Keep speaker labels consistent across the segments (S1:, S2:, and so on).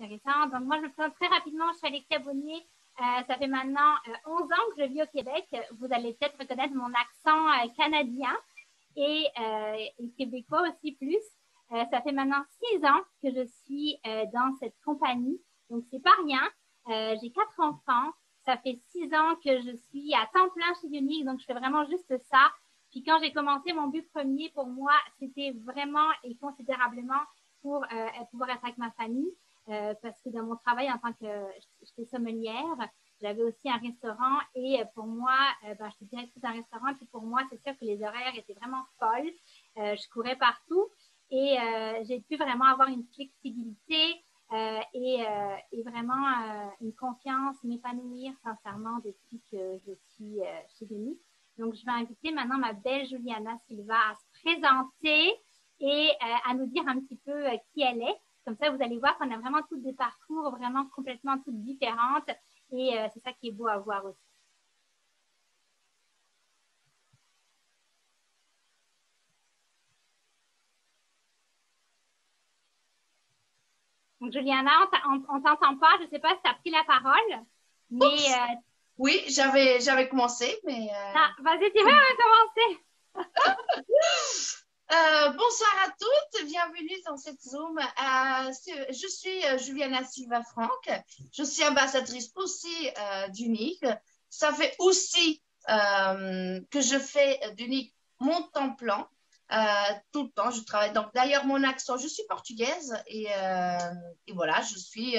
S1: intéressant. Donc, moi, je me présente très rapidement. Je suis Alexia Bonnier. Ça fait maintenant 11 ans que je vis au Québec. Vous allez peut-être reconnaître mon accent canadien et québécois aussi plus. Ça fait maintenant 6 ans que je suis dans cette compagnie. Donc, c'est pas rien. J'ai 4 enfants. Ça fait 6 ans que je suis à temps plein chez Unique. Donc, je fais vraiment juste ça. Puis quand j'ai commencé, mon but premier pour moi, c'était vraiment et considérablement pour pouvoir être avec ma famille. Parce que dans mon travail en tant que j'étais sommelière, j'avais aussi un restaurant et pour moi, j'étais directrice d'un restaurant. Puis pour moi, c'est sûr que les horaires étaient vraiment folles. Je courais partout et j'ai pu vraiment avoir une flexibilité et vraiment une confiance, m'épanouir sincèrement depuis que je suis chez Denis. Donc, je vais inviter maintenant ma belle Juliana Silva à se présenter et à nous dire un petit peu qui elle est. Comme ça, vous allez voir qu'on a vraiment toutes des parcours vraiment complètement toutes différentes et c'est ça qui est beau à voir aussi. Donc, Juliana, on t'entend pas. Je ne sais pas si tu as pris la parole, mais...
S2: Oui, j'avais commencé, mais...
S1: Ah, vas-y, tu vas commencer.
S2: Bonsoir à toutes, bienvenue dans cette Zoom. Je suis Juliana Silva Franck, je suis ambassadrice aussi d'Unique. Ça fait aussi que je fais d'Unique mon temps plein. Tout le temps, je travaille. Donc, d'ailleurs, mon accent, je suis portugaise et voilà, je suis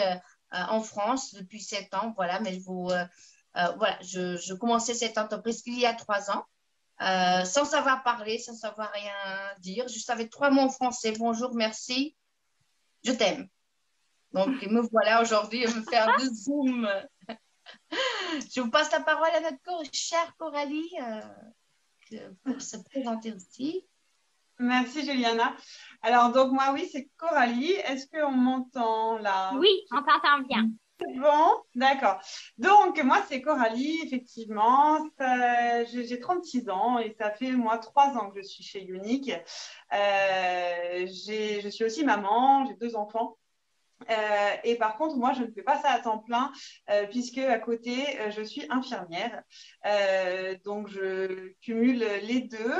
S2: en France depuis 7 ans. Voilà, mais voilà, je commençais cette entreprise il y a 3 ans. Sans savoir parler, sans savoir rien dire. Je savais 3 mots en français. Bonjour, merci, je t'aime. Donc, me voilà aujourd'hui à me faire de Zoom. Je vous passe la parole à notre chère Coralie pour se présenter aussi.
S3: Merci Juliana. Alors, donc moi, oui, c'est Coralie. Est-ce qu'on m'entend là?
S1: Oui, on t'entend bien.
S3: C'est bon, d'accord. Donc, moi, c'est Coralie, effectivement. J'ai 36 ans et ça fait, moi, 3 ans que je suis chez Unique. Je suis aussi maman, j'ai 2 enfants. Et par contre, moi, je ne fais pas ça à temps plein puisque à côté, je suis infirmière. Donc, je cumule les deux.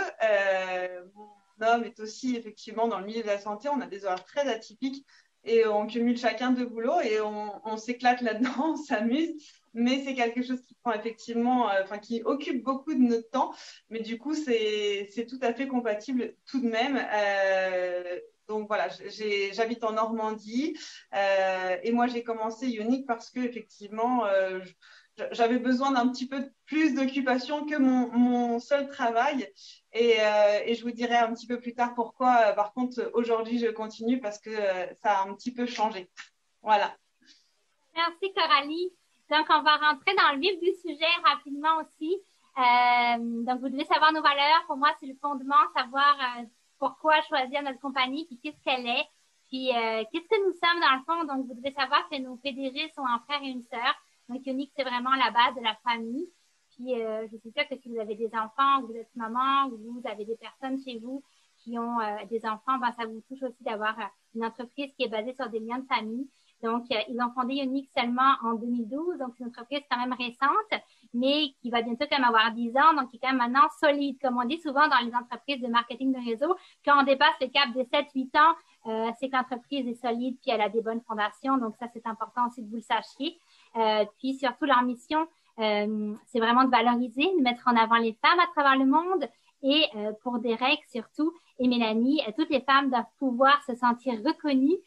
S3: Mon homme est aussi effectivement dans le milieu de la santé. On a des horaires très atypiques et on cumule chacun 2 boulots et on s'éclate là-dedans, on s'amuse. Mais c'est quelque chose qui prend effectivement, qui occupe beaucoup de notre temps. Mais du coup, c'est tout à fait compatible tout de même. Donc voilà, j'habite en Normandie et moi j'ai commencé Unique parce que effectivement j'avais besoin d'un petit peu plus d'occupation que mon seul travail et je vous dirai un petit peu plus tard pourquoi. Par contre, aujourd'hui je continue parce que ça a un petit peu changé. Voilà.
S1: Merci Coralie. Donc on va rentrer dans le vif du sujet rapidement aussi. Donc vous devez savoir nos valeurs. Pour moi c'est le fondement, savoir pourquoi choisir notre compagnie, puis qu'est-ce qu'elle est, puis qu'est-ce que nous sommes dans le fond. Donc, vous devez savoir que nos PDG sont un frère et une sœur. Donc, Unique, c'est vraiment la base de la famille. Puis, je suis sûre que si vous avez des enfants, vous êtes maman, ou vous avez des personnes chez vous qui ont des enfants, ça vous touche aussi d'avoir une entreprise qui est basée sur des liens de famille. Donc, ils ont fondé Unique seulement en 2012. Donc, c'est une entreprise quand même récente, mais qui va bientôt quand même avoir 10 ans. Donc, qui est quand même maintenant solide. Comme on dit souvent dans les entreprises de marketing de réseau, quand on dépasse le cap de 7-8 ans, c'est que l'entreprise est solide puis elle a des bonnes fondations. Donc, ça, c'est important aussi que vous le sachiez. Puis, surtout, leur mission, c'est vraiment de valoriser, de mettre en avant les femmes à travers le monde. Et pour Derek, surtout, et Mélanie, toutes les femmes doivent pouvoir se sentir reconnues,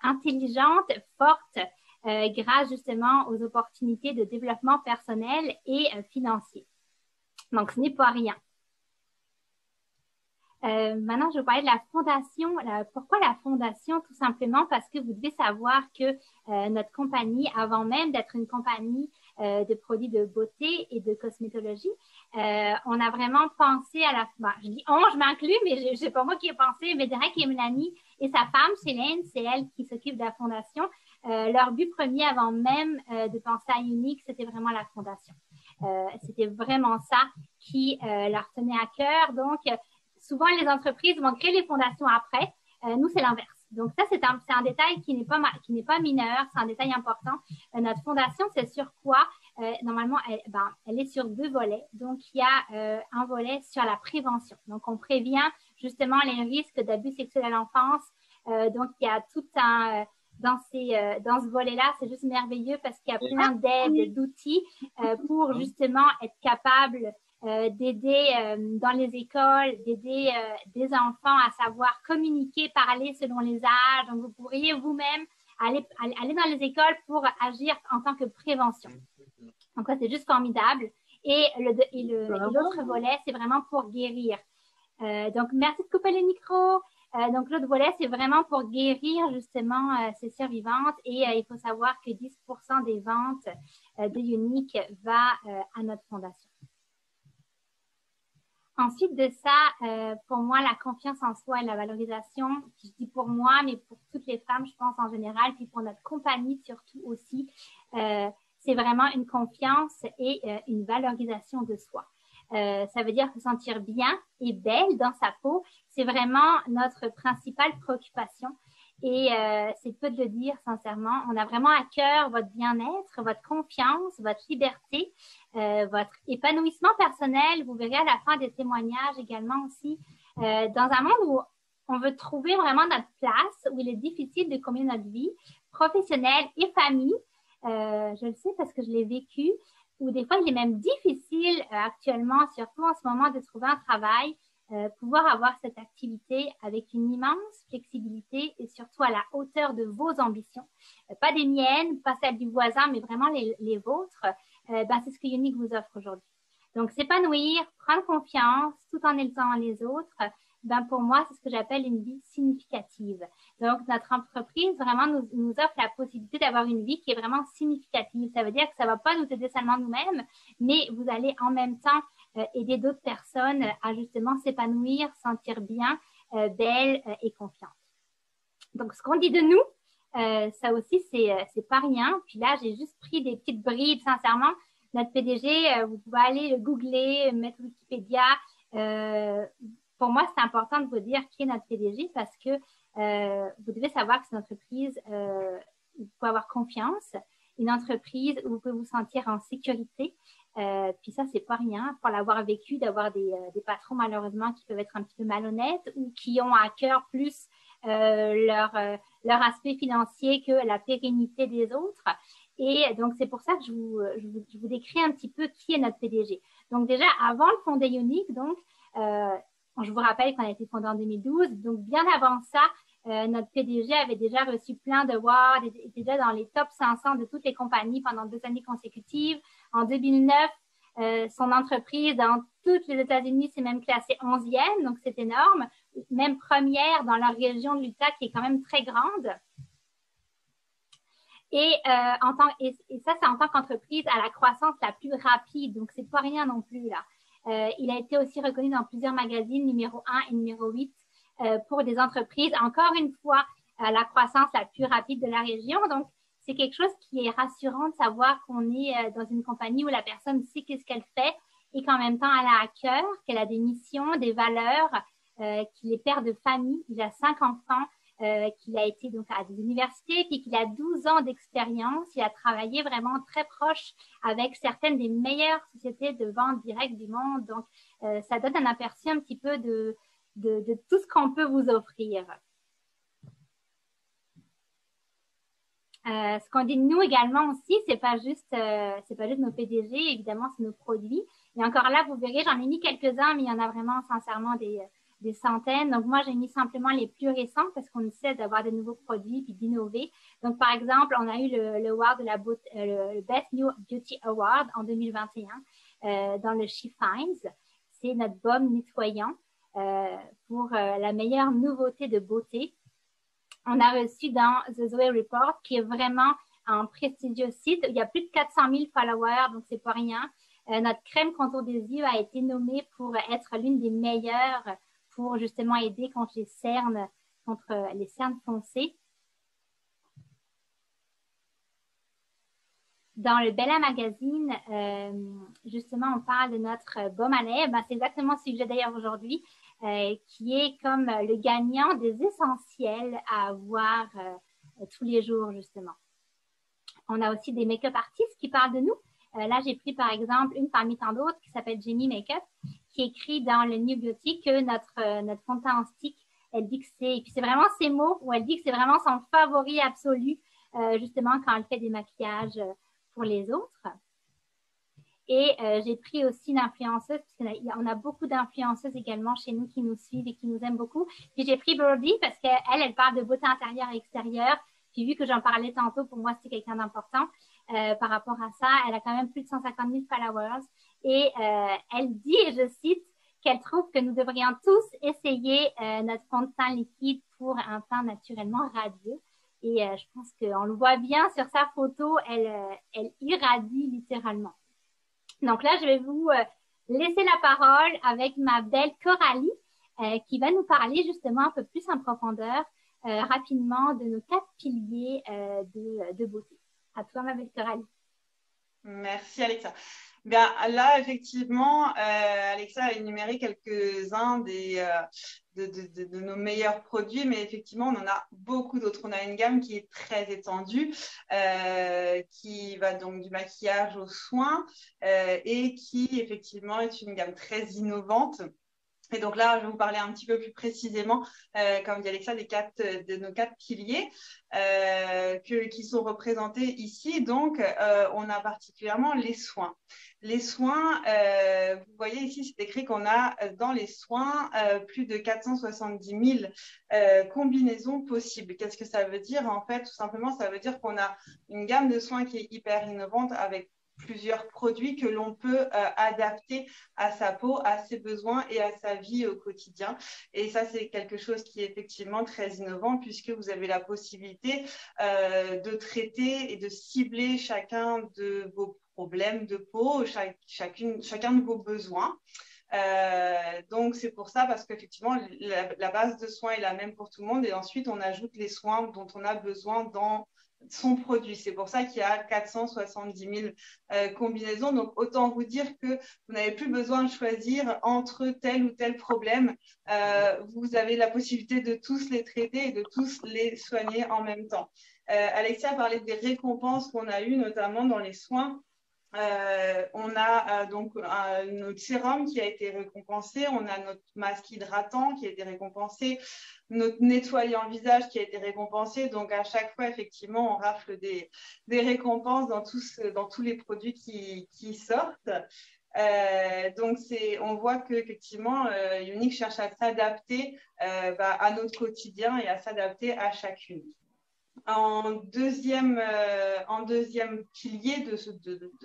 S1: intelligente, forte, grâce justement aux opportunités de développement personnel et financier. Donc, ce n'est pas rien. Maintenant, je vais vous parler de la fondation. Pourquoi la fondation? Tout simplement parce que vous devez savoir que notre compagnie, avant même d'être une compagnie de produits de beauté et de cosmétologie, on a vraiment pensé à la... je dis on, je m'inclus, mais c'est pas moi qui ai pensé, mais Derek et Mélanie et sa femme, Célène, c'est elle qui s'occupe de la fondation. Leur but premier, avant même de penser à Unique, c'était vraiment la fondation. C'était vraiment ça qui leur tenait à cœur. Donc, souvent, les entreprises vont créer les fondations après. Nous, c'est l'inverse. Donc ça, c'est un détail qui n'est pas mineur, c'est un détail important. Notre fondation, c'est sur quoi? Normalement, elle est sur 2 volets. Donc, il y a un volet sur la prévention. Donc, on prévient justement les risques d'abus sexuels à l'enfance. Donc, il y a tout un... dans ce volet-là, c'est juste merveilleux parce qu'il y a plein d'aides, d'outils pour justement être capable d'aider dans les écoles, d'aider des enfants à savoir communiquer, parler selon les âges. Donc, vous pourriez vous-même aller dans les écoles pour agir en tant que prévention. Donc, ça, c'est juste formidable. Et l'autre volet, c'est vraiment pour guérir. Donc, merci de couper le micro. Donc, l'autre volet, c'est vraiment pour guérir justement ces survivantes. Et il faut savoir que 10% des ventes de Unique va à notre fondation. Ensuite de ça, pour moi, la confiance en soi et la valorisation, je dis pour moi, mais pour toutes les femmes, je pense en général, puis pour notre compagnie surtout aussi, c'est vraiment une confiance et une valorisation de soi. Ça veut dire se sentir bien et belle dans sa peau, c'est vraiment notre principale préoccupation. Et c'est peu de le dire sincèrement. On a vraiment à cœur votre bien-être, votre confiance, votre liberté, votre épanouissement personnel. Vous verrez à la fin des témoignages également aussi. Dans un monde où on veut trouver vraiment notre place, où il est difficile de combiner notre vie professionnelle et famille. Je le sais parce que je l'ai vécu, où des fois il est même difficile actuellement, surtout en ce moment, de trouver un travail. Pouvoir avoir cette activité avec une immense flexibilité et surtout à la hauteur de vos ambitions. Pas des miennes, pas celles du voisin, mais vraiment les vôtres. C'est ce que Unique vous offre aujourd'hui. Donc, s'épanouir, prendre confiance tout en aidant les autres, pour moi, c'est ce que j'appelle une vie significative. Donc, notre entreprise vraiment nous offre la possibilité d'avoir une vie qui est vraiment significative. Ça veut dire que ça ne va pas nous aider seulement nous-mêmes, mais vous allez en même temps aider d'autres personnes à justement s'épanouir, sentir bien, belle et confiante. Donc, ce qu'on dit de nous, ça aussi, c'est pas rien. Puis là, j'ai juste pris des petites bribes, sincèrement. Notre PDG, vous pouvez aller le googler, mettre Wikipédia. Pour moi, c'est important de vous dire qui est notre PDG parce que vous devez savoir que c'est une entreprise où vous pouvez avoir confiance, une entreprise où vous pouvez vous sentir en sécurité. Puis ça, c'est pas rien pour l'avoir vécu, d'avoir des patrons malheureusement qui peuvent être un petit peu malhonnêtes ou qui ont à cœur plus leur aspect financier que la pérennité des autres. Et donc, c'est pour ça que je vous décris un petit peu qui est notre PDG. Donc, déjà, avant de fonder Unique, donc, je vous rappelle qu'on a été fondé en 2012. Donc, bien avant ça, notre PDG avait déjà reçu plein d'awards, était déjà dans les top 500 de toutes les compagnies pendant 2 années consécutives. En 2009, son entreprise dans toutes les États-Unis s'est même classée 11e, donc c'est énorme. Même première dans leur région de l'Utah qui est quand même très grande. Et ça, c'est en tant qu'entreprise à la croissance la plus rapide, donc c'est pas rien non plus là. Il a été aussi reconnu dans plusieurs magazines, numéro 1 et numéro 8, pour des entreprises, encore une fois, la croissance la plus rapide de la région. Donc, c'est quelque chose qui est rassurant de savoir qu'on est dans une compagnie où la personne sait qu'est-ce qu'elle fait et qu'en même temps, elle a à cœur, qu'elle a des missions, des valeurs, qu'il est père de famille, il a 5 enfants, qu'il a été donc à des universités, puis qu'il a 12 ans d'expérience. Il a travaillé vraiment très proche avec certaines des meilleures sociétés de vente directe du monde. Donc, ça donne un aperçu un petit peu de tout ce qu'on peut vous offrir. Ce qu'on dit de nous également aussi, c'est pas juste nos PDG, évidemment, c'est nos produits. Et encore là, vous verrez, j'en ai mis quelques-uns, mais il y en a vraiment sincèrement des centaines. Donc, moi, j'ai mis simplement les plus récents parce qu'on essaie d'avoir de nouveaux produits puis d'innover. Donc, par exemple, on a eu le award de le Best New Beauty Award en 2021 dans le She Finds. C'est notre baume nettoyant pour la meilleure nouveauté de beauté. On a reçu dans The Zoé Report, qui est vraiment un prestigieux site. Il y a plus de 400 000 followers, donc c'est pas rien. Notre crème contour des yeux a été nommée pour être l'une des meilleures pour justement aider contre les cernes foncées. Dans le Bella Magazine, justement, on parle de notre baume à lèvres. C'est exactement ce que j'ai d'ailleurs aujourd'hui. qui est comme le gagnant des essentiels à avoir tous les jours, justement. On a aussi des make-up artistes qui parlent de nous. Là, j'ai pris par exemple une parmi tant d'autres qui s'appelle Jamie Makeup, qui écrit dans le New Beauty que notre fond de teint en stick, elle dit que et puis c'est vraiment ces mots où elle dit que c'est vraiment son favori absolu, justement quand elle fait des maquillages pour les autres. Et j'ai pris aussi une influenceuse, parce qu'on a beaucoup d'influenceuses également chez nous qui nous suivent et qui nous aiment beaucoup. Puis j'ai pris Birdie parce qu'elle parle de beauté intérieure et extérieure. Puis vu que j'en parlais tantôt, pour moi, c'est quelqu'un d'important par rapport à ça. Elle a quand même plus de 150 000 followers. Et elle dit, et je cite, qu'elle trouve que nous devrions tous essayer notre fond de teint liquide pour un teint naturellement radieux. Et je pense qu'on le voit bien sur sa photo, elle irradie littéralement. Donc là, je vais vous laisser la parole avec ma belle Coralie qui va nous parler justement un peu plus en profondeur, rapidement, de nos 4 piliers de beauté. À toi, ma belle Coralie.
S3: Merci, Alexa. Bien, là, effectivement, Alexa a énuméré quelques-uns de nos meilleurs produits, mais effectivement, on en a beaucoup d'autres. On a une gamme qui est très étendue, qui va donc du maquillage aux soins et qui, effectivement, est une gamme très innovante. Et donc là, je vais vous parler un petit peu plus précisément, comme dit Alexa, de nos 4 piliers qui sont représentés ici. Donc, on a particulièrement les soins. Les soins, vous voyez ici, c'est écrit qu'on a dans les soins plus de 470 000 combinaisons possibles. Qu'est-ce que ça veut dire? En fait, tout simplement, ça veut dire qu'on a une gamme de soins qui est hyper innovante avec plusieurs produits que l'on peut adapter à sa peau, à ses besoins et à sa vie au quotidien. Et ça, c'est quelque chose qui est effectivement très innovant puisque vous avez la possibilité de traiter et de cibler chacun de vos problèmes de peau, chacun de vos besoins. Donc, c'est pour ça, parce qu'effectivement, la base de soins est la même pour tout le monde et ensuite, on ajoute les soins dont on a besoin dans son produit. C'est pour ça qu'il y a 470 000 combinaisons. Donc, autant vous dire que vous n'avez plus besoin de choisir entre tel ou tel problème. Vous avez la possibilité de tous les traiter et de tous les soigner en même temps. Alexia parlait des récompenses qu'on a eues, notamment dans les soins. On a donc notre sérum qui a été récompensé, on a notre masque hydratant qui a été récompensé, notre nettoyant visage qui a été récompensé. Donc à chaque fois, effectivement, on rafle des récompenses dans tous les produits qui sortent. Donc on voit qu'effectivement, Younique cherche à s'adapter à notre quotidien et à s'adapter à chacune. En deuxième pilier de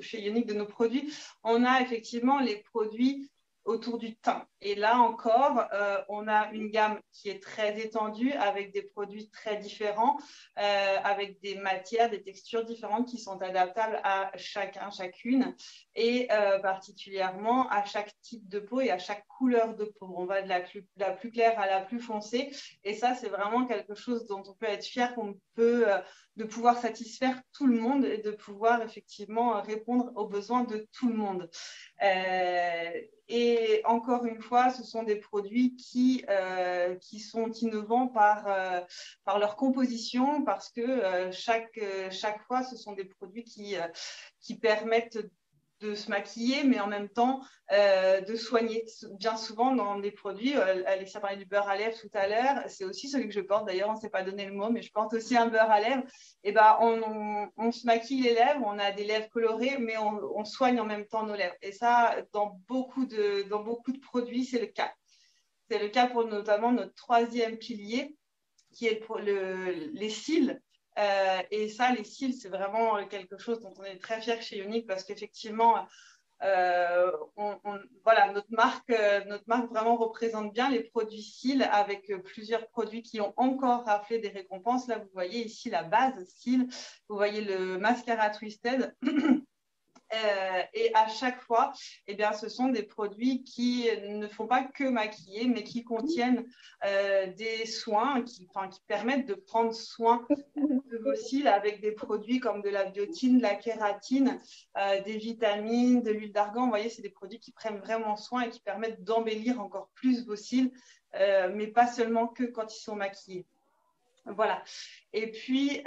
S3: chez Younique, de nos produits, on a effectivement les produits autour du teint. Et là encore, on a une gamme qui est très étendue avec des produits très différents, avec des matières, des textures différentes qui sont adaptables à chacune et particulièrement à chaque type de peau et à chaque couleur de peau. On va de la plus claire à la plus foncée et ça, c'est vraiment quelque chose dont on peut être fier, de pouvoir satisfaire tout le monde et de pouvoir effectivement répondre aux besoins de tout le monde. Et encore une fois, ce sont des produits qui sont innovants par leur composition, parce que chaque fois, ce sont des produits qui permettent de se maquiller, mais en même temps de soigner. Bien souvent, dans des produits, Alexia parlait du beurre à lèvres tout à l'heure, c'est aussi celui que je porte, d'ailleurs, on ne s'est pas donné le mot, mais je porte aussi un beurre à lèvres. Et on se maquille les lèvres, on a des lèvres colorées, mais on soigne en même temps nos lèvres. Et ça, dans beaucoup de produits, c'est le cas. C'est le cas pour notamment notre 3e pilier, qui est pour les cils. Et ça, les cils, c'est vraiment quelque chose dont on est très fiers chez Younique parce qu'effectivement, notre marque vraiment représente bien les produits cils avec plusieurs produits qui ont encore raflé des récompenses. Là, vous voyez ici la base cils, vous voyez le mascara Twisted Et à chaque fois, eh bien, ce sont des produits qui ne font pas que maquiller, mais qui contiennent des soins qui permettent de prendre soin de vos cils avec des produits comme de la biotine, de la kératine, des vitamines, de l'huile d'argan. Vous voyez, c'est des produits qui prennent vraiment soin et qui permettent d'embellir encore plus vos cils, mais pas seulement que quand ils sont maquillés. Voilà. Et puis,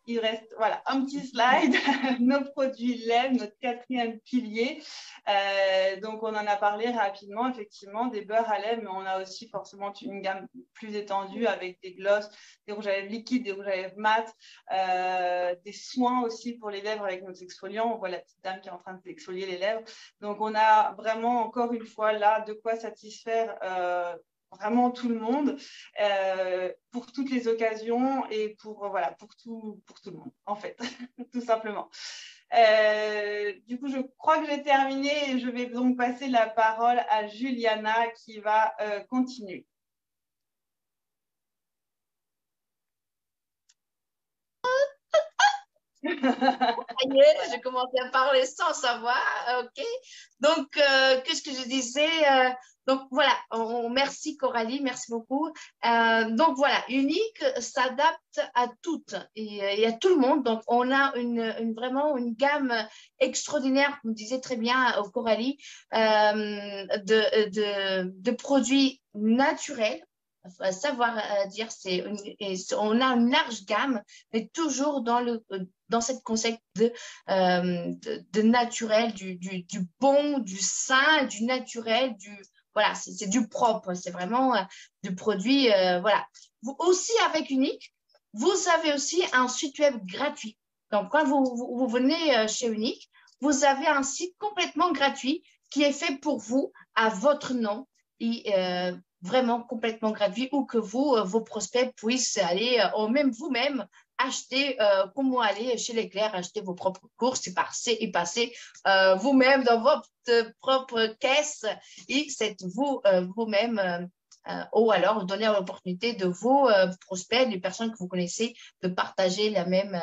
S3: il reste voilà, un petit slide, nos produits lait, notre quatrième pilier. Donc, on en a parlé rapidement, effectivement, des beurres à lèvres, mais on a aussi forcément une gamme plus étendue avec des glosses, des rouges à lèvres liquides, des rouges à lèvres mat, des soins aussi pour les lèvres avec nos exfoliants. On voit la petite dame qui est en train de s'exfolier les lèvres. Donc, on a vraiment, encore une fois, là, de quoi satisfaire vraiment tout le monde, pour toutes les occasions et pour tout le monde, en fait, tout simplement. Du coup, je crois que j'ai terminé et je vais donc passer la parole à Juliana qui va continuer.
S2: J'ai commencé à parler sans savoir. OK. Donc, qu'est-ce que je disais? Donc, voilà. Merci Coralie, merci beaucoup. Donc, voilà. Unique s'adapte à toutes et à tout le monde. Donc, on a vraiment une gamme extraordinaire, comme disait très bien Coralie, de produits naturels. Savoir dire, on a une large gamme, mais toujours dans cette concept de naturel, du bon, du sain, du naturel, voilà, c'est du propre, c'est vraiment du produit, voilà. Vous aussi avec Unique, vous avez aussi un site web gratuit. Donc, quand vous venez chez Unique, vous avez un site complètement gratuit qui est fait pour vous, à votre nom, et vraiment complètement gratuit, ou que vos prospects puissent aller, ou même vous-même, acheter, comment aller chez Leclerc, acheter vos propres courses et passer vous-même dans votre propre caisse, et c'est vous-même, ou alors donner l'opportunité de vos prospects, des personnes que vous connaissez, de partager la même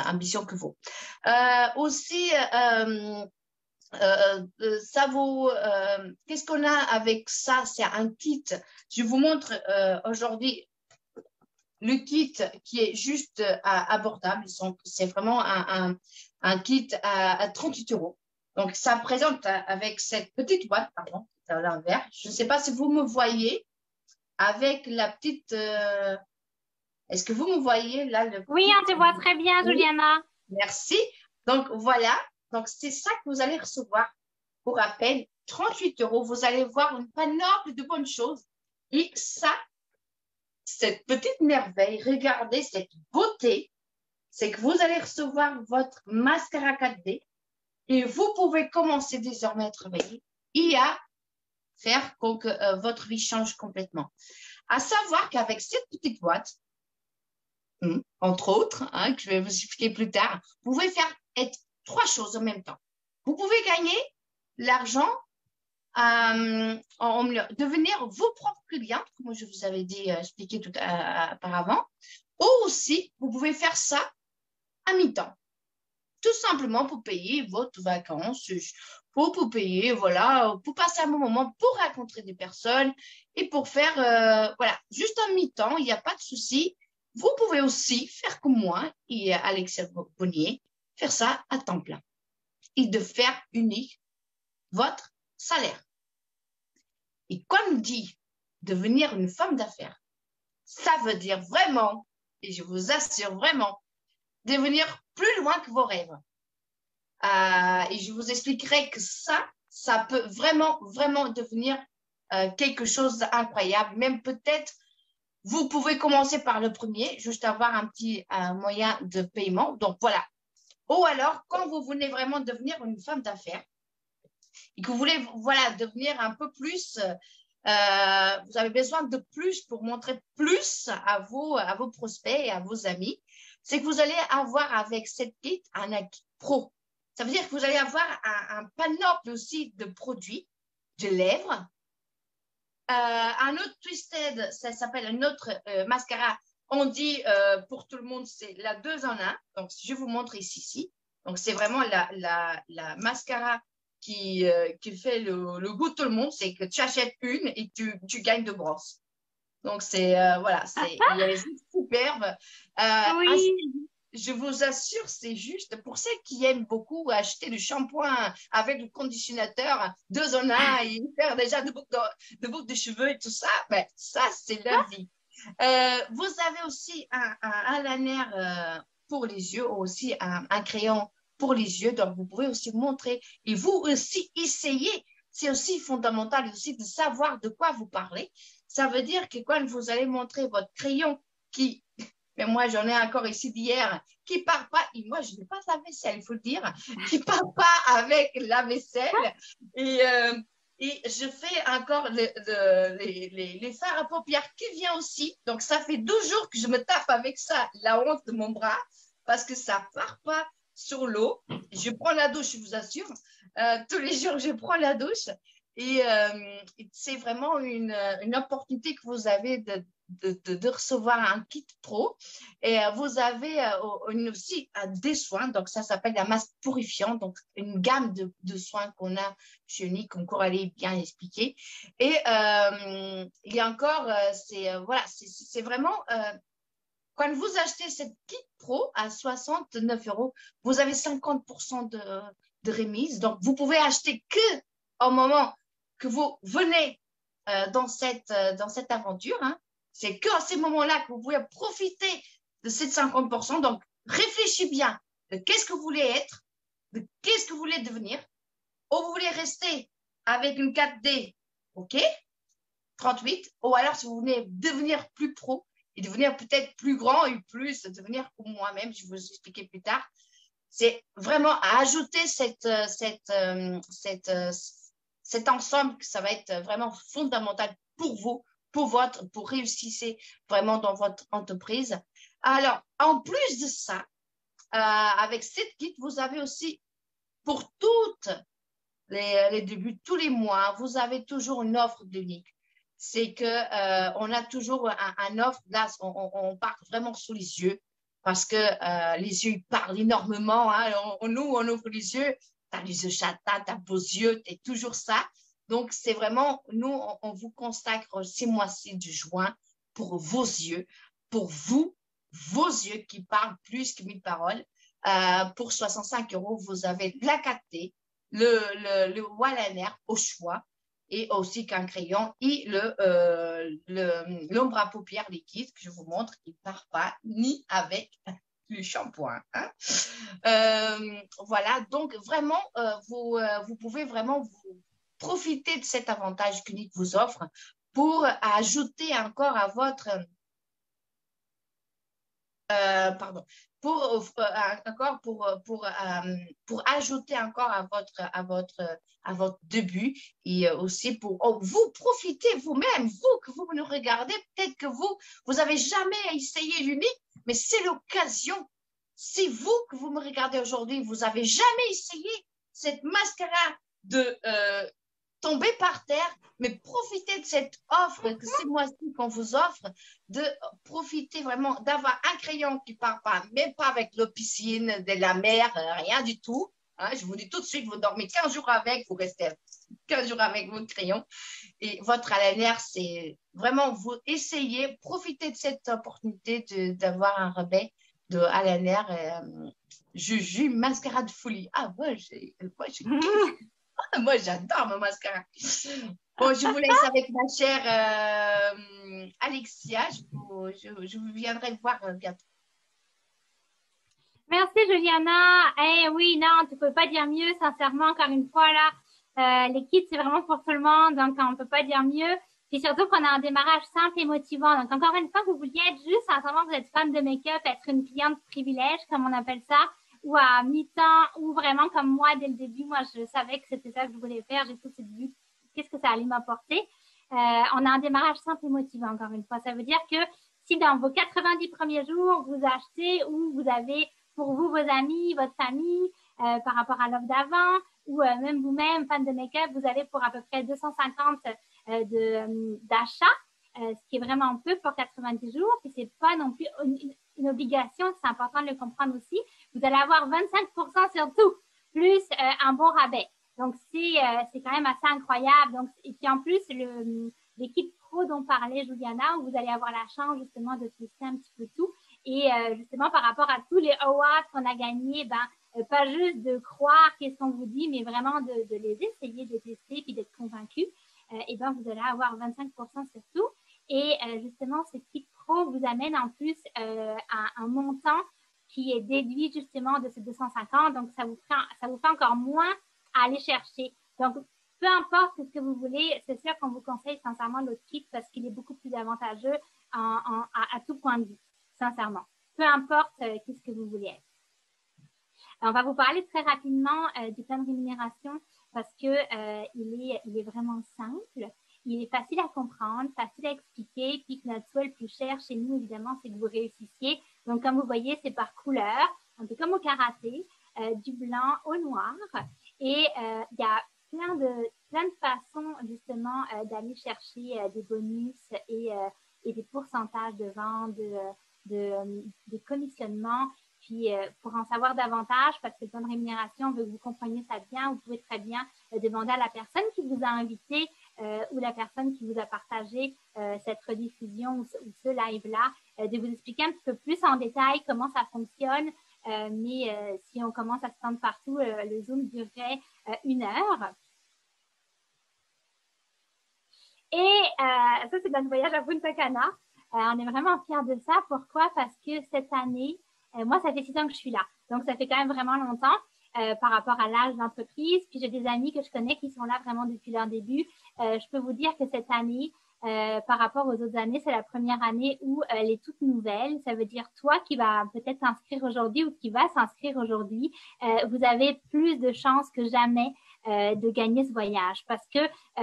S2: ambition que vous. Aussi, qu'est-ce qu'on a avec ça? C'est un kit. Je vous montre aujourd'hui le kit qui est juste abordable. C'est vraiment un kit à 38 €. Donc, ça présente avec cette petite boîte, pardon, à l'envers. Je ne sais pas si vous me voyez avec la petite. Est-ce que vous me voyez là?
S1: Oui, on te voit très bien, Juliana.
S2: Merci. Donc, voilà. Donc, c'est ça que vous allez recevoir. Pour rappel, 38 €. Vous allez voir une panoplie de bonnes choses. Et ça, cette petite merveille, regardez cette beauté, c'est que vous allez recevoir votre mascara 4D et vous pouvez commencer désormais à travailler et à faire que votre vie change complètement. À savoir qu'avec cette petite boîte, entre autres, que je vais vous expliquer plus tard, vous pouvez faire 3 choses en même temps. Vous pouvez gagner l'argent, devenir vos propres clients, comme je vous avais dit, expliqué tout auparavant, ou aussi, vous pouvez faire ça à mi-temps, tout simplement pour payer votre vacances, pour payer, voilà, pour passer un bon moment, pour rencontrer des personnes et pour faire, voilà, juste un mi-temps, il n'y a pas de souci. Vous pouvez aussi faire comme moi et Alexia Bonnier, faire ça à temps plein et de faire Unique votre salaire. Et comme dit, devenir une femme d'affaires, ça veut dire vraiment, et je vous assure vraiment, devenir plus loin que vos rêves. Et je vous expliquerai que ça peut vraiment, vraiment devenir quelque chose d'incroyable. Même peut-être, vous pouvez commencer par le premier, juste avoir un petit moyen de paiement. Donc, voilà. Ou alors, quand vous venez vraiment devenir une femme d'affaires et que vous voulez, voilà, devenir un peu plus, vous avez besoin de plus pour montrer plus à vos prospects et à vos amis, c'est que vous allez avoir avec cette kit un kit pro. Ça veut dire que vous allez avoir un panoplie aussi de produits, de lèvres, un autre Twisted, ça s'appelle un autre mascara. On dit pour tout le monde, c'est la 2 en 1. Donc, je vous montre ici. Donc, c'est vraiment la mascara qui fait le goût de tout le monde. C'est que tu achètes une et tu gagnes deux brosses. Donc, voilà, il est juste superbe.
S1: Oui.
S2: Je vous assure, c'est juste pour celles qui aiment beaucoup acheter du shampoing avec le conditionnateur, deux en un et faire déjà de boucles de cheveux et tout ça. Ben, ça, c'est la vie. Vous avez aussi un liner pour les yeux, aussi un crayon pour les yeux. Donc, vous pouvez aussi montrer et vous aussi essayer. C'est aussi fondamental aussi de savoir de quoi vous parlez. Ça veut dire que quand vous allez montrer votre crayon qui, mais moi j'en ai encore ici d'hier, qui part pas, et moi je n'ai pas de la vaisselle, il faut le dire, qui part pas avec la vaisselle. Et je fais encore les fards à paupières qui vient aussi. Donc ça fait 12 jours que je me tape avec ça, la honte de mon bras, parce que ça part pas sur l'eau. Je prends la douche, je vous assure. Tous les jours, je prends la douche. Et c'est vraiment une opportunité que vous avez de recevoir un kit pro. Et vous avez aussi des soins. Donc, ça s'appelle la masse purifiante. Donc, une gamme de soins qu'on a chez Unique, comme Coralie bien expliqué. Et il y a encore, voilà, c'est vraiment quand vous achetez cette kit pro à 69 €, vous avez 50% de remise. Donc, vous pouvez acheter que au moment que vous venez dans cette aventure. Hein. C'est que à ces moments-là que vous pouvez profiter de ces 50%. Donc, réfléchissez bien de qu'est-ce que vous voulez être, de qu'est-ce que vous voulez devenir, ou vous voulez rester avec une 4D, OK, 38, ou alors si vous voulez devenir plus pro, et devenir peut-être plus grand et plus, devenir comme moi-même, je vais vous expliquer plus tard. C'est vraiment à ajouter cet ensemble que ça va être vraiment fondamental pour vous, pour réussir vraiment dans votre entreprise. Alors, en plus de ça, avec cette kit, vous avez aussi pour toutes les débuts, tous les mois, vous avez toujours une offre unique. C'est que on a toujours un offre. Là, on part vraiment sous les yeux parce que les yeux ils parlent énormément. Hein. On ouvre les yeux. T'as les yeux châtains, t'as beaux yeux, t'es toujours ça. Donc c'est vraiment nous, on vous consacre ces mois-ci du juin pour vos yeux, pour vous, vos yeux qui parlent plus que 1000 paroles. Pour 65 €, vous avez la 4T, le Walliner au choix et aussi qu'un crayon et l'ombre à paupières liquide que je vous montre qui ne part pas ni avec le shampoing. Hein. Voilà, donc vraiment, vous pouvez vraiment profiter de cet avantage qu'Unique vous offre pour ajouter encore à votre pardon, pour ajouter encore à votre début et aussi pour vous profiter vous-même, vous que vous nous regardez, peut-être que vous avez jamais essayé l'Unique, mais c'est l'occasion. Si vous que vous me regardez aujourd'hui, vous avez jamais essayé cette mascara de tomber par terre, mais profitez de cette offre que c'est moi-ci qu'on vous offre, de profiter vraiment d'avoir un crayon qui ne part pas, même pas avec l'eau piscine, de la mer, rien du tout. Hein, je vous dis tout de suite, vous dormez 15 jours avec, vous restez 15 jours avec votre crayon. Et votre eyeliner, c'est vraiment, vous essayez, profitez de cette opportunité d'avoir un rabais de eyeliner. Juju, mascara de folie. Ah, moi, j'adore mon mascara. Bon, je vous laisse avec ma chère Alexia. Je vous viendrai voir bientôt.
S1: Merci, Juliana. Eh oui, non, tu peux pas dire mieux, sincèrement, encore une fois, là. Les kits, c'est vraiment pour tout le monde, donc on peut pas dire mieux. Puis surtout qu'on a un démarrage simple et motivant. Donc, encore une fois, vous vouliez être juste, sincèrement, vous êtes fan de make-up, être une cliente privilège, comme on appelle ça, ou à mi-temps, ou vraiment comme moi, dès le début, moi, je savais que c'était ça que je voulais faire. J'ai tout de suite vu qu'est-ce que ça allait m'apporter. On a un démarrage simple et motivant, encore une fois. Ça veut dire que si dans vos 90 premiers jours, vous achetez ou vous avez pour vous, vos amis, votre famille, par rapport à l'offre d'avant, ou même vous-même, fan de make-up, vous avez pour à peu près 250 d'achats, ce qui est vraiment peu pour 90 jours, puis c'est pas non plus une obligation, c'est important de le comprendre aussi. Vous allez avoir 25% sur tout, plus un bon rabais. Donc, c'est quand même assez incroyable. Donc, et puis, en plus, l'équipe pro dont parlait Juliana, où vous allez avoir la chance, justement, de tester un petit peu tout. Et justement, par rapport à tous les awards qu'on a gagnés, pas juste de croire qu'est-ce qu'on vous dit, mais vraiment de les essayer, de tester, puis d'être convaincu. Vous allez avoir 25% sur tout. Et justement, ce kit pro vous amène en plus un montant qui est déduit justement de ces 250. Donc, ça vous fait encore moins à aller chercher. Donc, peu importe ce que vous voulez, c'est sûr qu'on vous conseille sincèrement notre kit parce qu'il est beaucoup plus avantageux à tout point de vue, sincèrement. Peu importe qu'est-ce que vous voulez être. Alors, on va vous parler très rapidement du plan de rémunération parce que il est vraiment simple. Il est facile à comprendre, facile à expliquer, puis que notre souhait le plus cher chez nous, évidemment, c'est que vous réussissiez. Donc, comme vous voyez, c'est par couleur, un peu comme au karaté, du blanc au noir. Et il y a plein de façons, justement, d'aller chercher des bonus et des pourcentages de vente, de commissionnement. Puis, pour en savoir davantage, parce que le plan de rémunération, on veut que vous compreniez ça bien, vous pouvez très bien demander à la personne qui vous a invité ou la personne qui vous a partagé cette rediffusion ou ce live-là, de vous expliquer un petit peu plus en détail comment ça fonctionne. Mais si on commence à se tendre partout, le Zoom durerait 1 heure. Et ça, c'est notre voyage à Punta Cana. On est vraiment fiers de ça. Pourquoi? Parce que cette année, moi, ça fait 6 ans que je suis là. Donc, ça fait quand même vraiment longtemps par rapport à l'âge d'entreprise. Puis, j'ai des amis que je connais qui sont là vraiment depuis leur début. Je peux vous dire que cette année, par rapport aux autres années, c'est la première année où elle est toute nouvelle. Ça veut dire toi qui vas peut-être t'inscrire aujourd'hui ou qui va s'inscrire aujourd'hui, vous avez plus de chances que jamais de gagner ce voyage parce que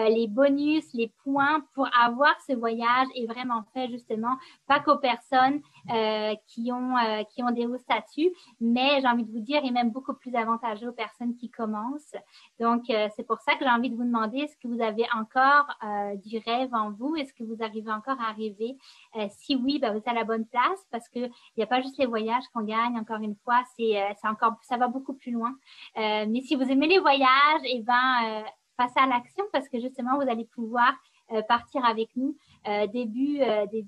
S1: les bonus, les points pour avoir ce voyage est vraiment fait justement pas qu'aux personnes qui ont des hauts statuts, mais j'ai envie de vous dire, est même beaucoup plus avantageux aux personnes qui commencent. Donc, c'est pour ça que j'ai envie de vous demander, est-ce que vous avez encore du rêve en vous? Est-ce que vous arrivez encore à rêver? Si oui, vous êtes à la bonne place parce que il n'y a pas juste les voyages qu'on gagne, encore une fois, ça va beaucoup plus loin. Mais si vous aimez les voyages, passez à l'action parce que justement, vous allez pouvoir partir avec nous début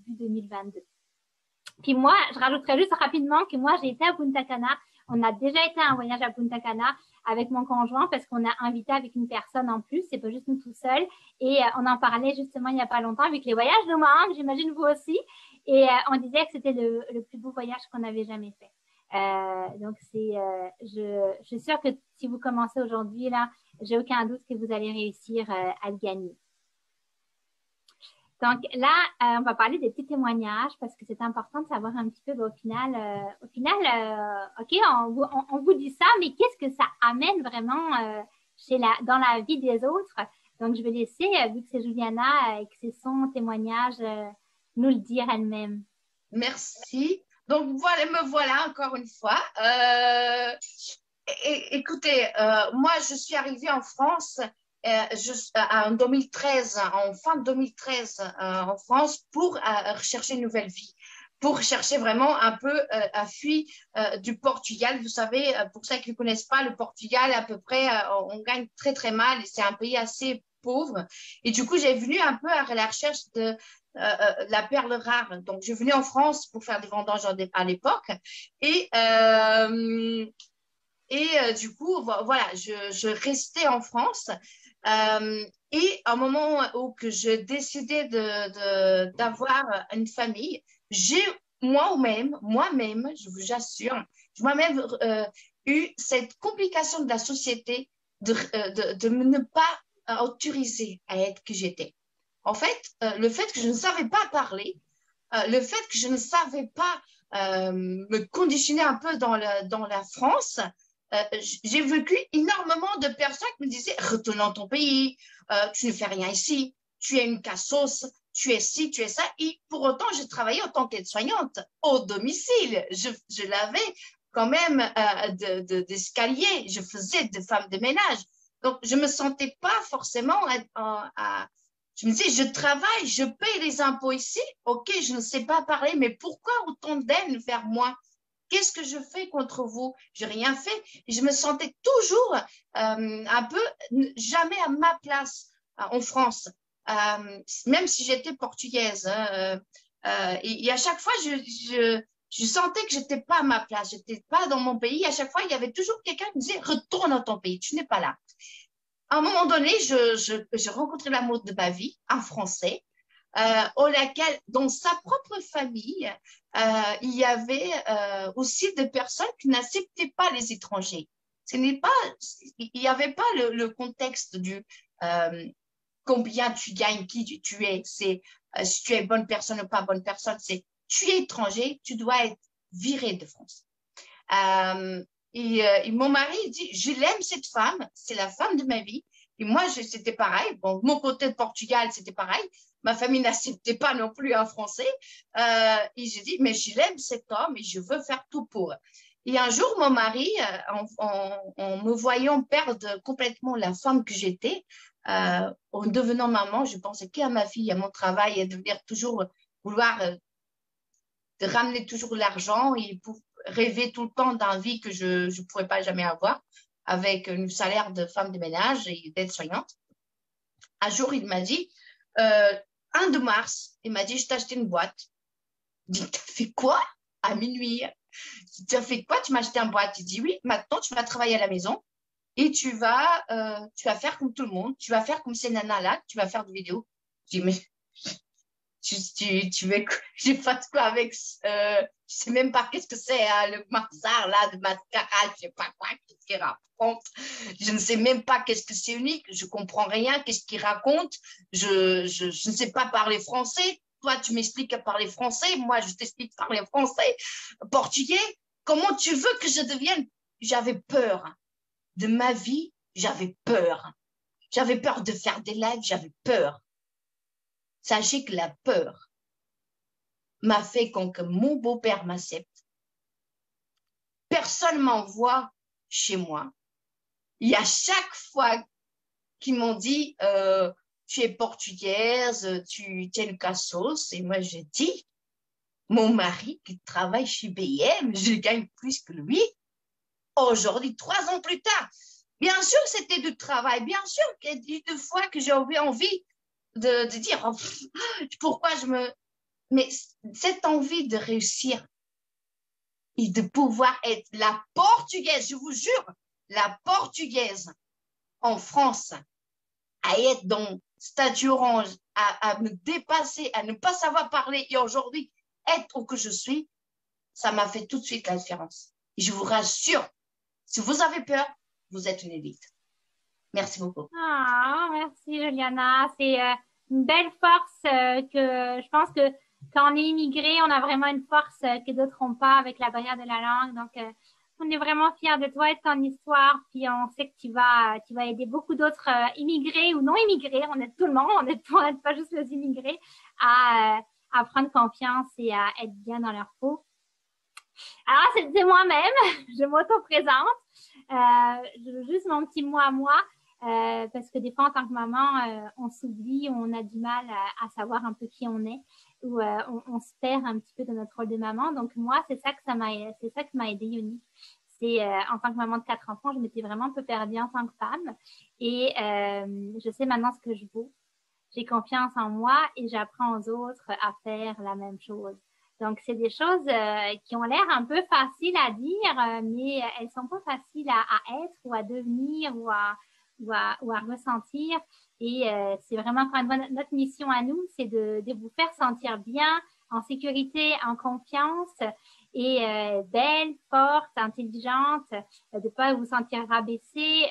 S1: 2022. Puis moi, je rajouterais juste rapidement que moi, j'ai été à Punta Cana. On a déjà été à un voyage à Punta Cana avec mon conjoint parce qu'on a invité avec une personne en plus. C'est pas juste nous tout seuls. Et on en parlait justement il n'y a pas longtemps avec les voyages de Mohang, j'imagine vous aussi. Et on disait que c'était le plus beau voyage qu'on avait jamais fait. Donc, je suis sûre que si vous commencez aujourd'hui, là, j'ai aucun doute que vous allez réussir à le gagner. Donc là, on va parler des petits témoignages parce que c'est important de savoir un petit peu, au final, OK, on vous dit ça, mais qu'est-ce que ça amène vraiment dans la vie des autres? Donc, je vais laisser, vu que c'est Juliana et que c'est son témoignage, nous le dire elle-même.
S2: Merci. Donc, me voilà encore une fois. Écoutez, moi, je suis arrivée en France en 2013, en fin 2013 en France pour rechercher une nouvelle vie, pour chercher vraiment un peu à fuir du Portugal. Vous savez, pour ceux qui ne connaissent pas, le Portugal, à peu près, on gagne très, très mal et c'est un pays assez pauvre. Et du coup, j'ai venu un peu à la recherche de la perle rare. Donc, je venais en France pour faire des vendanges à l'époque. Et du coup, voilà, je restais en France. Et à un moment où que je décidais d'avoir une famille, j'ai moi-même, je vous assure, moi-même eu cette complication de la société de ne pas autoriser à être qui j'étais. En fait, le fait que je ne savais pas parler, le fait que je ne savais pas me conditionner un peu dans la France, j'ai vécu énormément de personnes qui me disaient « Retourne dans ton pays, tu ne fais rien ici, tu es une cassos, tu es ci, tu es ça. » Et pour autant, j'ai travaillé en tant qu'aide-soignante au domicile. Je lavais quand même d'escalier, je faisais des femmes de ménage. Donc, je ne me sentais pas forcément Je me dis, je travaille, je paye les impôts ici. OK, je ne sais pas parler, mais pourquoi autant d'haine vers moi? Qu'est-ce que je fais contre vous? J'ai rien fait. Et je me sentais toujours un peu jamais à ma place en France, même si j'étais portugaise. Hein, et à chaque fois, je sentais que j'étais pas à ma place, j'étais pas dans mon pays. À chaque fois, il y avait toujours quelqu'un qui me disait, retourne dans ton pays, tu n'es pas là. À un moment donné, je rencontrais l'amour de ma vie, un Français, dans sa propre famille, il y avait aussi des personnes qui n'acceptaient pas les étrangers. Il n'y avait pas le contexte du combien tu gagnes, qui tu es, c'est si tu es bonne personne ou pas bonne personne, c'est tu es étranger, tu dois être viré de France. Et mon mari dit, je l'aime cette femme, c'est la femme de ma vie. Et moi, c'était pareil. Bon, mon côté de Portugal, c'était pareil. Ma famille n'acceptait pas non plus un Français. Et j'ai dit, mais je l'aime cet homme et je veux faire tout pour. Et un jour, mon mari, en me voyant perdre complètement la femme que j'étais, en devenant maman, je pensais qu'à ma fille, à mon travail, et de venir toujours vouloir de ramener toujours l'argent et pour rêver tout le temps d'une vie que je ne pourrais pas jamais avoir avec un salaire de femme de ménage et d'aide-soignante. Un jour, il m'a dit, 1 de mars, il m'a dit, je t'ai acheté une boîte. Je dis, t'as fait quoi à minuit? Tu as fait quoi? Tu m'as acheté une boîte. Il dit, oui, maintenant tu vas travailler à la maison et tu vas faire comme tout le monde. Tu vas faire comme ces nanas-là, tu vas faire des vidéos. Je dis, mais tu veux que je fasse quoi avec je sais même pas qu'est-ce que c'est le mazar là de mascara, je sais pas quoi, qu'est-ce qu'il raconte, je ne sais même pas qu'est-ce que c'est unique, je comprends rien, qu'est-ce qu'il raconte, je ne sais pas parler français, toi tu m'expliques à parler français, moi je t'explique à parler français, portugais, comment tu veux que je devienne? J'avais peur de ma vie, j'avais peur de faire des lives, j'avais peur. Sachez que la peur m'a fait que mon beau-père m'accepte. Personne m'envoie chez moi. Il y a chaque fois qu'ils m'ont dit tu es portugaise, tu es une cassos. Et moi, j'ai dit, mon mari qui travaille chez BM, je gagne plus que lui. Aujourd'hui, 3 ans plus tard, bien sûr, c'était du travail. Bien sûr qu'il y a eu 2 fois que j'ai envie de dire pourquoi mais cette envie de réussir et de pouvoir être la portugaise, je vous jure, la portugaise en France, à être dans statut orange, à me dépasser, à ne pas savoir parler et aujourd'hui être où que je suis, ça m'a fait tout de suite la différence. Et je vous rassure, si vous avez peur, vous êtes une élite. Merci beaucoup.
S1: Ah, merci Juliana. C'est une belle force que je pense que quand on est immigré, on a vraiment une force que d'autres n'ont pas avec la barrière de la langue. Donc, on est vraiment fiers de toi et de ton histoire. Puis, on sait que tu vas aider beaucoup d'autres immigrés ou non immigrés. On aide tout le monde. On n'aide pas juste les immigrés à prendre confiance et à être bien dans leur peau. Alors, c'est moi-même. Je m'auto-présente. Juste mon petit mot à moi. Parce que des fois, en tant que maman, on s'oublie, on a du mal à savoir un peu qui on est, ou on se perd un petit peu de notre rôle de maman. Donc moi, c'est ça qui m'a aidée, Yoni. C'est en tant que maman de 4 enfants, je m'étais vraiment un peu perdue en tant que femme, et je sais maintenant ce que je vaux. J'ai confiance en moi et j'apprends aux autres à faire la même chose. Donc, c'est des choses qui ont l'air un peu faciles à dire, mais elles sont pas faciles à être ou à devenir ou à ressentir. Et c'est vraiment notre mission à nous, c'est de vous faire sentir bien, en sécurité, en confiance et belle, forte, intelligente, de pas vous sentir rabaissée.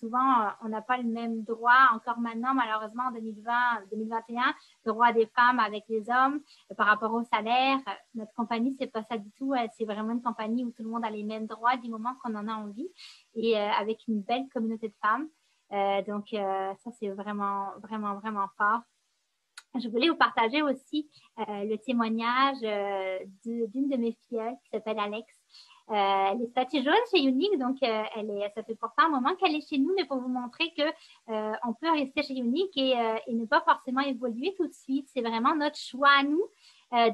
S1: Souvent, on n'a pas le même droit, encore maintenant, malheureusement, en 2020, 2021, le droit des femmes avec les hommes par rapport au salaire. Notre compagnie, c'est pas ça du tout. C'est vraiment une compagnie où tout le monde a les mêmes droits du moment qu'on en a envie et avec une belle communauté de femmes. Donc, ça, c'est vraiment, vraiment, vraiment fort. Je voulais vous partager aussi le témoignage d'une de mes filles qui s'appelle Alex. Elle est statue jaune chez Unique, donc ça fait pourtant un moment qu'elle est chez nous, mais pour vous montrer que on peut rester chez Unique et ne pas forcément évoluer tout de suite. C'est vraiment notre choix à nous.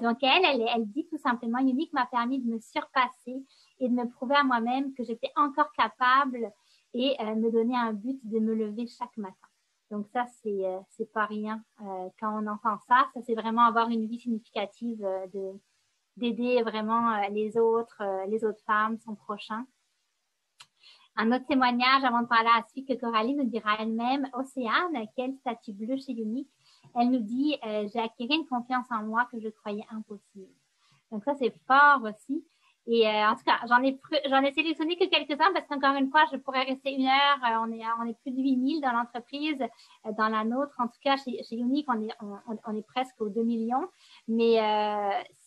S1: Donc elle dit tout simplement, Unique m'a permis de me surpasser et de me prouver à moi-même que j'étais encore capable et me donner un but de me lever chaque matin. Donc ça, c'est pas rien quand on entend ça. Ça, c'est vraiment avoir une vie significative d'aider vraiment les autres femmes, son prochain. Un autre témoignage avant de parler à la suite que Coralie nous dira elle-même. Océane, quel statut bleu chez Unique. Elle nous dit, j'ai acquis une confiance en moi que je croyais impossible. Donc ça, c'est fort aussi. Et en tout cas, j'en ai sélectionné que quelques-uns parce qu'encore une fois, je pourrais rester une heure. On est plus de 8000 dans l'entreprise, dans la nôtre. En tout cas, chez Unique, on est presque aux 2 millions. Mais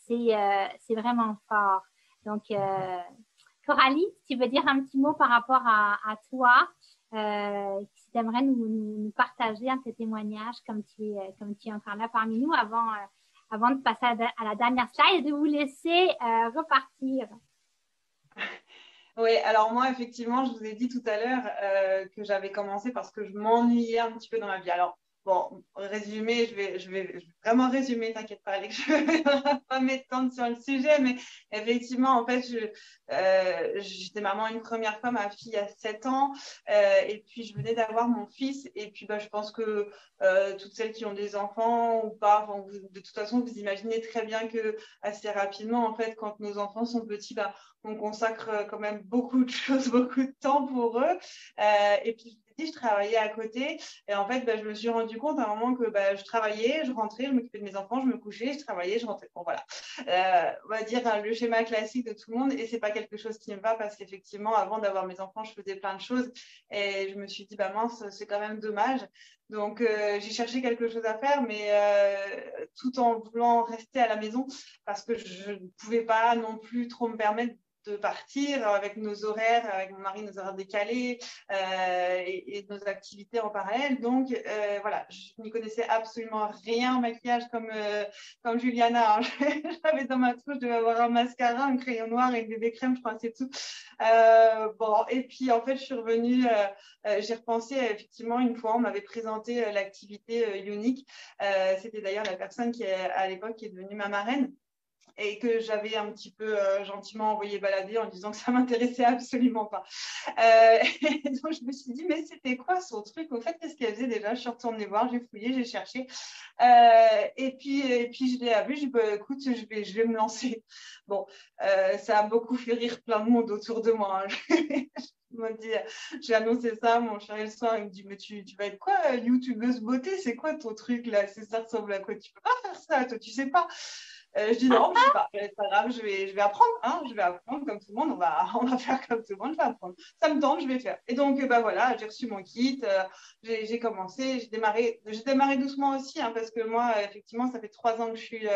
S1: c'est vraiment fort. Donc, Coralie, si tu veux dire un petit mot par rapport à toi, si tu aimerais nous partager un de tes témoignages comme tu es encore là parmi nous avant de passer à la dernière slide et de vous laisser repartir.
S3: Oui, alors moi, effectivement, je vous ai dit tout à l'heure que j'avais commencé parce que je m'ennuyais un petit peu dans ma vie. Alors, bon, résumé, je vais vraiment résumer, t'inquiète pas, Alex, je ne vais pas m'étendre sur le sujet, mais effectivement, en fait, j'étais maman une première fois, ma fille a 7 ans, et puis je venais d'avoir mon fils, et puis je pense que toutes celles qui ont des enfants ou pas, enfin, de toute façon, vous imaginez très bien que assez rapidement, en fait, quand nos enfants sont petits, on consacre quand même beaucoup de choses, beaucoup de temps pour eux, et puis je travaillais à côté et en fait je me suis rendu compte à un moment que je travaillais, je rentrais, je m'occupais de mes enfants, je me couchais, je travaillais, je rentrais. Bon voilà, on va dire le schéma classique de tout le monde et c'est pas quelque chose qui me va parce qu'effectivement avant d'avoir mes enfants je faisais plein de choses et je me suis dit mince c'est quand même dommage. Donc j'ai cherché quelque chose à faire mais tout en voulant rester à la maison parce que je ne pouvais pas non plus trop me permettre de partir avec nos horaires, avec mon mari, nos horaires décalés et nos activités en parallèle. Donc, voilà, je n'y connaissais absolument rien en maquillage comme Juliana. Hein. J'avais dans ma trousse, je devais avoir un mascara, un crayon noir et une bébé crème, je crois, c'est tout. Bon, et puis, en fait, je suis revenue, j'ai repensé, effectivement, une fois, on m'avait présenté l'activité Unique. C'était d'ailleurs la personne qui, à l'époque, est devenue ma marraine. Et que j'avais un petit peu gentiment envoyé balader en disant que ça m'intéressait absolument pas. Et donc, je me suis dit, mais c'était quoi son truc? Au fait, qu'est-ce qu'elle faisait déjà? Je suis retournée voir, j'ai fouillé, j'ai cherché. Et puis, je l'ai vu, j'ai dit, écoute, je vais me lancer. Bon, ça a beaucoup fait rire plein de monde autour de moi. Hein. Il m'a dit, j'ai annoncé ça, mon chéri le soir, il me dit, mais tu vas être quoi, youtubeuse beauté? C'est quoi ton truc là? Ça ressemble à quoi? Tu peux pas faire ça, toi, tu sais pas. Je dis non, je sais pas, c'est pas grave, je vais apprendre, hein, je vais apprendre comme tout le monde, on va faire comme tout le monde, je vais apprendre. Ça me tente, je vais faire. Et donc, voilà, j'ai reçu mon kit, j'ai commencé, j'ai démarré doucement aussi, hein, parce que moi, effectivement, ça fait 3 ans que je suis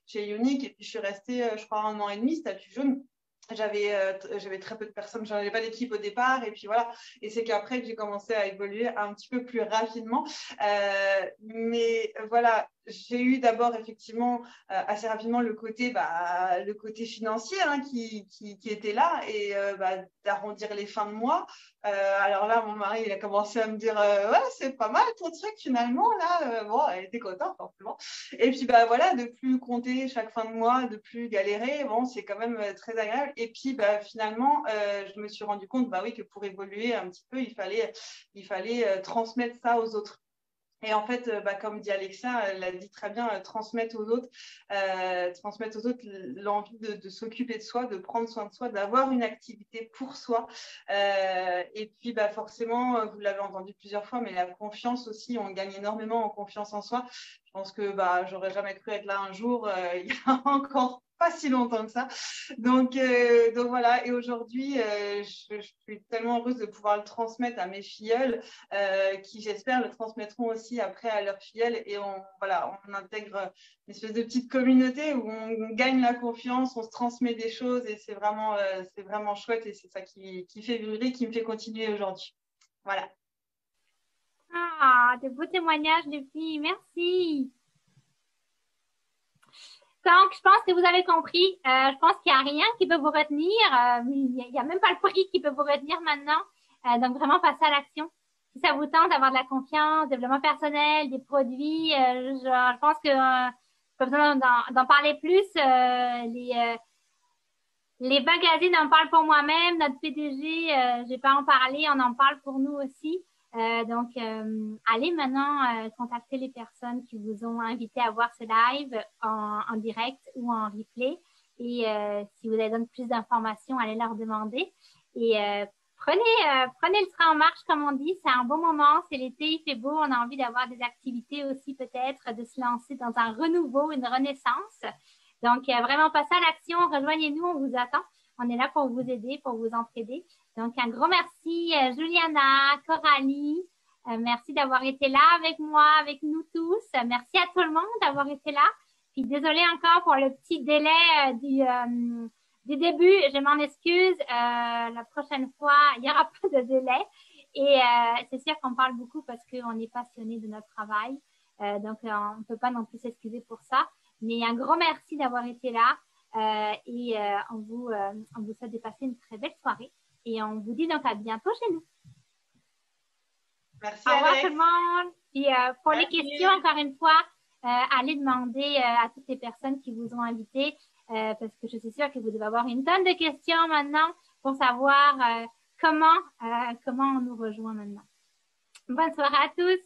S3: chez Unique et puis je suis restée, je crois, 1 an et demi, statut jaune. J'avais très peu de personnes, je n'avais pas d'équipe au départ et puis voilà, et c'est qu'après que j'ai commencé à évoluer un petit peu plus rapidement, mais voilà, j'ai eu d'abord effectivement assez rapidement le côté financier hein, qui était là et d'arrondir les fins de mois. Alors là, mon mari il a commencé à me dire ouais c'est pas mal ton truc finalement là, bon elle était contente forcément. Et puis voilà, de plus compter chaque fin de mois, de plus galérer, bon c'est quand même très agréable. Et puis finalement, je me suis rendu compte oui que pour évoluer un petit peu, il fallait transmettre ça aux autres. Et en fait, comme dit Alexa, elle l'a dit très bien, transmettre aux autres l'envie de s'occuper de soi, de prendre soin de soi, d'avoir une activité pour soi. Et puis, forcément, vous l'avez entendu plusieurs fois, mais la confiance aussi, on gagne énormément en confiance en soi. Je pense que j'aurais jamais cru être là un jour, il y a encore pas si longtemps que ça. Donc voilà, et aujourd'hui, je suis tellement heureuse de pouvoir le transmettre à mes filleules qui, j'espère, le transmettront aussi après à leurs filleules. Et on intègre une espèce de petite communauté où on gagne la confiance, on se transmet des choses et c'est vraiment chouette et c'est ça qui fait vibrer, qui me fait continuer aujourd'hui. Voilà.
S1: Ah, de beaux témoignages, les filles. Merci. Donc, je pense que vous avez compris. Je pense qu'il n'y a rien qui peut vous retenir. Il n'y a même pas le prix qui peut vous retenir maintenant. Donc, vraiment, passez à l'action. Si ça vous tente d'avoir de la confiance, développement personnel, des produits, je pense que pas besoin d'en parler plus. Les magazines en parlent pour moi-même. Notre PDG, je vais pas en parler, on en parle pour nous aussi. Donc, allez maintenant contacter les personnes qui vous ont invité à voir ce live en direct ou en replay. Et si vous avez besoin de plus d'informations, allez leur demander. Et prenez le train en marche, comme on dit. C'est un bon moment. C'est l'été, il fait beau. On a envie d'avoir des activités aussi peut-être, de se lancer dans un renouveau, une renaissance. Donc, vraiment, passez à l'action. Rejoignez-nous, on vous attend. On est là pour vous aider, pour vous entraider. Donc, un gros merci, Juliana, Coralie. Merci d'avoir été là avec moi, avec nous tous. Merci à tout le monde d'avoir été là. Puis, désolée encore pour le petit délai du début. Je m'en excuse. La prochaine fois, il n'y aura pas de délai. Et c'est sûr qu'on parle beaucoup parce qu'on est passionné de notre travail. Donc, on ne peut pas non plus s'excuser pour ça. Mais un gros merci d'avoir été là. Et on vous souhaite de passer une très belle soirée. Et on vous dit donc à bientôt chez nous.
S3: Merci.
S1: Au revoir
S3: Alex.
S1: tout le monde. Puis pour les questions, encore une fois, allez demander à toutes les personnes qui vous ont invité, parce que je suis sûre que vous devez avoir une tonne de questions maintenant pour savoir comment on nous rejoint maintenant. Bonne soirée à tous.